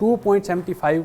2.75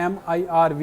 MIRV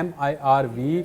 MIRV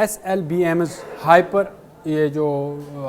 SLBMs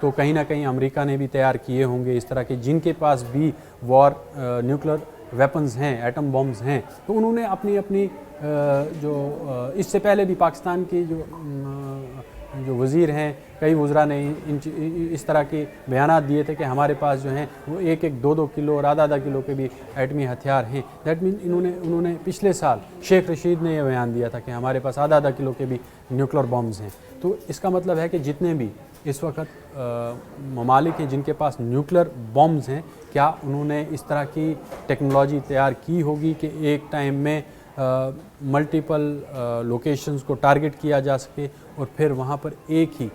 تو کہیں نہ کہیں امریکہ نے بھی تیار کیے ہوں گے اس طرح کے، جن کے پاس بھی وار نیوکلر ویپنز ہیں، ایٹم بمز ہیں، تو انہوں نے اپنی جو اس سے پہلے بھی پاکستان کی جو وزیر ہیں، کئی وزراء نے اس طرح کے بیانات دیے تھے کہ ہمارے پاس جو ہیں وہ 1-2 کلو اور آدھا کلو کے بھی ایٹمی ہتھیار ہیں. دیٹ مین انہوں نے پچھلے سال شیخ رشید نے یہ بیان دیا تھا کہ ہمارے پاس آدھا کلو کے بھی نیوکلر بمز ہیں. تو اس کا مطلب ہے کہ جتنے بھی اس وقت ممالک ہیں جن کے پاس نیوکلر بمز ہیں، کیا انہوں نے اس طرح کی ٹیکنالوجی تیار کی ہوگی کہ ایک ٹائم میں ملٹیپل لوکیشنز کو ٹارگٹ کیا جا سکے اور پھر وہاں پر ایک ہی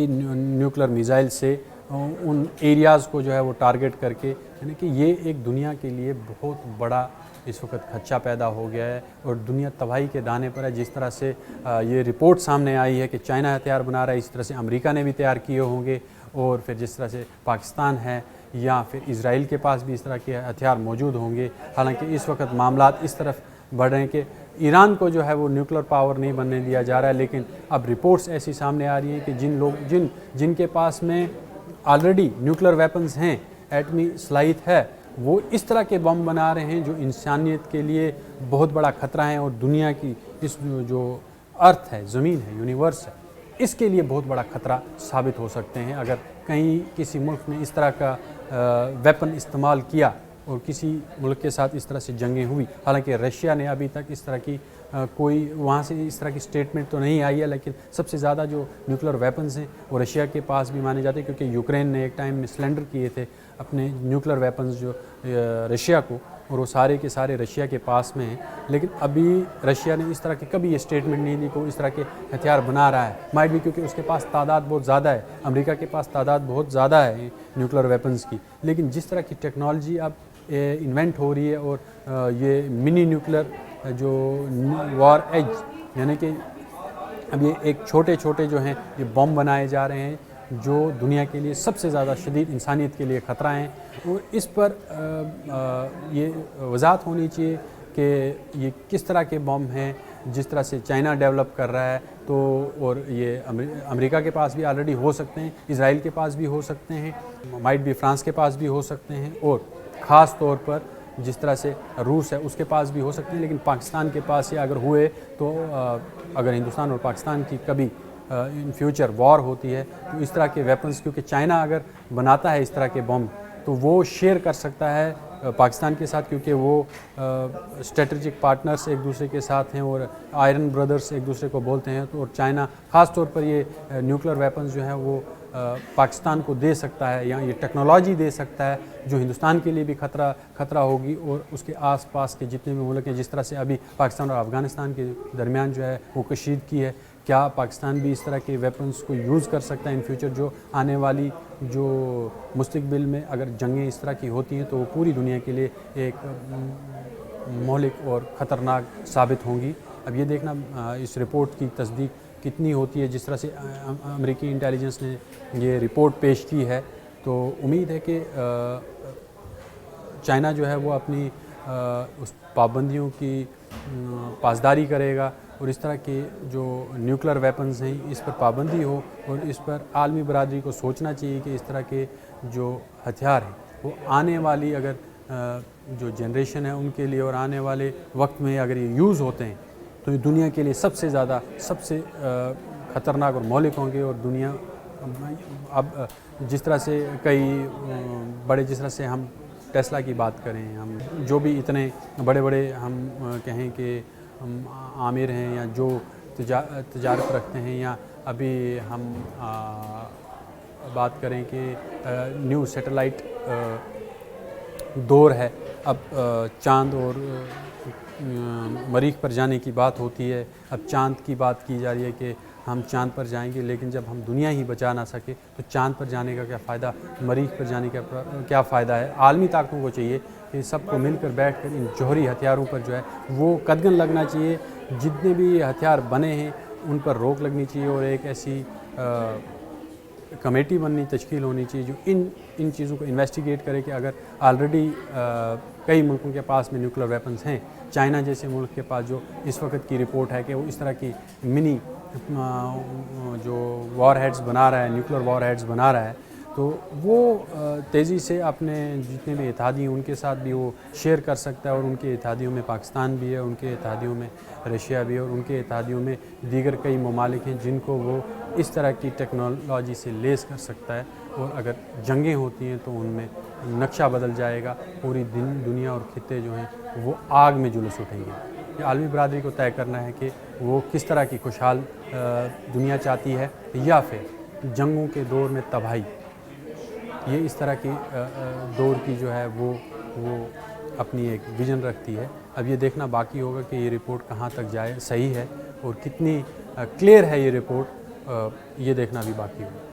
نیوکلر میزائل سے ان ایریاز کو جو ہے وہ ٹارگٹ کر کے، یعنی کہ یہ ایک دنیا کے لیے بہت بڑا اس وقت خدشہ پیدا ہو گیا ہے اور دنیا تباہی کے دانے پر ہے. جس طرح سے یہ رپورٹ سامنے آئی ہے کہ چائنا ہتھیار بنا رہا ہے، اس طرح سے امریکہ نے بھی تیار کیے ہوں گے، اور پھر جس طرح سے پاکستان ہے یا پھر اسرائیل کے پاس بھی اس طرح کے ہتھیار موجود ہوں گے. حالانکہ اس وقت معاملات اس طرف بڑھ رہے ہیں کہ ایران کو جو ہے وہ نیوکلر پاور نہیں بننے دیا جا رہا ہے، لیکن اب رپورٹس ایسی سامنے آ رہی ہیں کہ جن کے پاس میں آلریڈی نیوکلر ویپنز ہیں، ایٹمی صلاحیت ہے، وہ اس طرح کے بم بنا رہے ہیں جو انسانیت کے لیے بہت بڑا خطرہ ہیں، اور دنیا کی اس جو ارتھ ہے، زمین ہے، یونیورس ہے، اس کے لیے بہت بڑا خطرہ ثابت ہو سکتے ہیں اگر کہیں کسی ملک نے اس طرح کا ویپن استعمال کیا اور کسی ملک کے ساتھ اس طرح سے جنگیں ہوئی. حالانکہ رشیا نے ابھی تک اس طرح کی کوئی وہاں سے اس طرح کی سٹیٹمنٹ تو نہیں آئی ہے، لیکن سب سے زیادہ جو نیوکلر ویپنز ہیں وہ رشیا کے پاس بھی مانے جاتے ہیں، کیونکہ یوکرین نے ایک ٹائم میں سلنڈر کیے تھے اپنے نیوکلر ویپنز جو رشیا کو، اور وہ سارے کے سارے رشیا کے پاس میں ہیں. لیکن ابھی رشیا نے اس طرح کی کبھی یہ سٹیٹمنٹ نہیں دی کہ وہ اس طرح کے ہتھیار بنا رہا ہے. مائٹ بھی کیونکہ اس کے پاس تعداد بہت زیادہ ہے، امریکہ کے پاس تعداد بہت زیادہ ہے نیوکلر ویپنز کی. لیکن جس طرح کی ٹیکنالوجی اب انوینٹ ہو رہی ہے، اور یہ منی نیوکلر جو وار ایج، یعنی کہ اب یہ ایک چھوٹے جو ہیں یہ بم بنائے جا رہے ہیں جو دنیا کے لیے سب سے زیادہ شدید انسانیت کے لیے خطرہ ہیں. اور اس پر یہ وضاحت ہونی چاہیے کہ یہ کس طرح کے بم ہیں. جس طرح سے چائنا ڈیولپ کر رہا ہے، تو اور یہ امریکہ کے پاس بھی آلریڈی ہو سکتے ہیں، اسرائیل کے پاس بھی ہو سکتے ہیں، مائٹ بھی فرانس کے پاس بھی ہو سکتے ہیں، اور خاص طور پر جس طرح سے روس ہے اس کے پاس بھی ہو سکتے ہیں. لیکن پاکستان کے پاس یہ اگر ہوئے تو اگر ہندوستان اور پاکستان کی کبھی ان فیوچر وار ہوتی ہے تو اس طرح کے ویپنز، کیونکہ چائنا اگر بناتا ہے اس طرح کے بم تو وہ شیئر کر سکتا ہے پاکستان کے ساتھ، کیونکہ وہ اسٹریٹجک پارٹنرز ایک دوسرے کے ساتھ ہیں اور آئرن بردرز ایک دوسرے کو بولتے ہیں. تو اور چائنا خاص طور پر یہ نیوکلر ویپنز جو ہیں وہ پاکستان کو دے سکتا ہے، یا یہ ٹیکنالوجی دے سکتا ہے جو ہندوستان کے لیے بھی خطرہ ہوگی اور اس کے آس پاس کے جتنے بھی ملک ہیں. جس طرح سے ابھی پاکستان اور افغانستان کے درمیان جو ہے وہ کشیدگی ہے، کیا پاکستان بھی اس طرح کے ویپنز کو یوز کر سکتا ہے ان فیوچر؟ جو آنے والی جو مستقبل میں اگر جنگیں اس طرح کی ہوتی ہیں تو وہ پوری دنیا کے لیے ایک مہلک اور خطرناک ثابت ہوں گی. اب یہ دیکھنا اس رپورٹ کی تصدیق کتنی ہوتی ہے. جس طرح سے امریکی انٹیلیجنس نے یہ رپورٹ پیش کی ہے، تو امید ہے کہ چائنا جو ہے وہ اپنی اس پابندیوں کی پاسداری کرے گا، اور اس طرح کے جو نیوکلر ویپنز ہیں اس پر پابندی ہو، اور اس پر عالمی برادری کو سوچنا چاہیے کہ اس طرح کے جو ہتھیار ہیں وہ آنے والی اگر جو جنریشن ہے ان کے لیے اور آنے والے وقت میں اگر یہ یوز ہوتے ہیں تو یہ دنیا کے لیے سب سے خطرناک اور مہلک ہوں گے. اور دنیا اب جس طرح سے کئی بڑے، جس طرح سے ہم ٹیسلا کی بات کریں، ہم جو بھی اتنے بڑے ہم کہیں کہ عامر ہیں یا جو تجارت رکھتے ہیں، یا ابھی ہم بات کریں کہ نیو سیٹلائٹ دور ہے، اب چاند اور مریخ پر جانے کی بات ہوتی ہے. اب چاند کی بات کی جا رہی ہے کہ ہم چاند پر جائیں گے، لیکن جب ہم دنیا ہی بچا نہ سکے تو چاند پر جانے کا کیا فائدہ، مریخ پر جانے کا کیا فائدہ ہے؟ عالمی طاقتوں کو چاہیے کہ سب کو مل کر بیٹھ کر ان جوہری ہتھیاروں پر جو ہے وہ قدغن لگنا چاہیے. جتنے بھی ہتھیار بنے ہیں ان پر روک لگنی چاہیے، اور ایک ایسی کمیٹی تشکیل ہونی چاہیے جو ان چیزوں کو انویسٹیگیٹ کرے کہ اگر آلریڈی کئی ملکوں کے پاس میں نیوکلر ویپنز ہیں، چائنا جیسے ملک کے پاس جو اس وقت کی رپورٹ ہے کہ وہ اس طرح کی منی جو وار ہیڈز بنا رہا ہے، نیوکلیر وار ہیڈز بنا رہا ہے، تو وہ تیزی سے اپنے جتنے بھی اتحادی ہیں ان کے ساتھ بھی وہ شیئر کر سکتا ہے، اور ان کے اتحادیوں میں پاکستان بھی ہے، ان کے اتحادیوں میں رشیا بھی ہے، اور ان کے اتحادیوں میں دیگر کئی ممالک ہیں جن کو وہ اس طرح کی ٹیکنالوجی سے لیس کر سکتا ہے، اور اگر جنگیں ہوتی ہیں تو ان میں نقشہ بدل جائے گا، پوری دنیا اور خطے جو ہیں وہ آگ میں جلوس اٹھیں گے۔ یہ عالمی برادری کو طے کرنا ہے کہ وہ کس طرح کی خوشحال دنیا چاہتی ہے، یا پھر جنگوں کے دور میں تباہی۔ یہ اس طرح کی دور کی جو ہے وہ اپنی ایک ویژن رکھتی ہے۔ اب یہ دیکھنا باقی ہوگا کہ یہ رپورٹ کہاں تک جائے صحیح ہے، اور کتنی کلیئر ہے یہ رپورٹ، یہ دیکھنا بھی باقی ہوگا۔